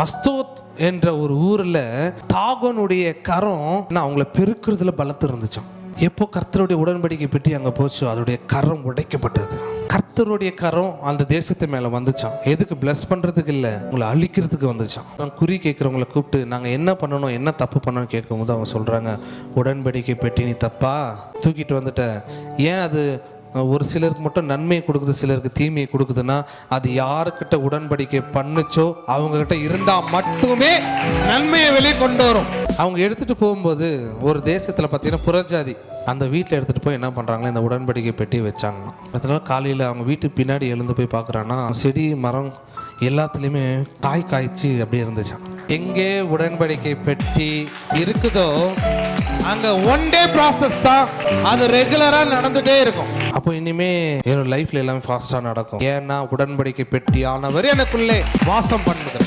Ashdod என்ற ஒரு ஊர்ல தாகோனுடைய கரம் அவங்கள பெருக்கிறதுல பலத்து இருந்துச்சாம். எப்போ கர்த்தருடைய உடன்படிக்கை பெட்டி அங்க போச்சோ அதோடைய கரம் உடைக்கப்பட்டது. கர்த்தருடைய கரம் அந்த தேசத்து மேல வந்துச்சான். எதுக்கு? பிளஸ் பண்றதுக்கு இல்ல, உங்களை அழிக்கிறதுக்கு வந்துச்சான். நான் குறி கேட்கிறவங்களை கூப்பிட்டு நாங்க என்ன பண்ணணும், என்ன தப்பு பண்ணணும் கேட்கும் போது அவங்க சொல்றாங்க, உடன்படிக்கை பெட்டி நீ தப்பா தூக்கிட்டு வந்துட்ட. ஏன் அது ஒரு சிலருக்கு மட்டும் நன்மையை கொடுக்குது, சிலருக்கு தீமையை கொடுக்குதுன்னா அது யாருக்கிட்ட உடன்படிக்கை பண்ணுச்சோ அவங்க கிட்ட இருந்தா மட்டுமே நன்மையை வெளியே கொண்டு வரும். அவங்க எடுத்துட்டு போகும்போது ஒரு தேசத்துல பார்த்தீங்கன்னா புறஜாதி அந்த வீட்டில் எடுத்துட்டு போய் என்ன பண்றாங்களோ இந்த உடன்படிக்கை பெட்டி வச்சாங்க. அதனால காலையில் அவங்க வீட்டுக்கு பின்னாடி எழுந்து போய் பார்க்குறாங்கன்னா செடி மரம் எல்லாத்துலேயுமே காய் காய்ச்சி அப்படியே இருந்துச்சான். எங்கே உடன்படிக்கை பெட்டி இருக்குதோ அங்க ஒன் டே ப்ராசஸ் தான், அது ரெகுலரா நடந்துட்டே இருக்கும். அப்போ இனிமே என்னோட லைஃப்ல எல்லாமே ஃபாஸ்டா நடக்கும். ஏன்னா உடன்படிக்கை பெட்டி ஆனவர் எனக்குள்ளே வாசம் பண்ணுது.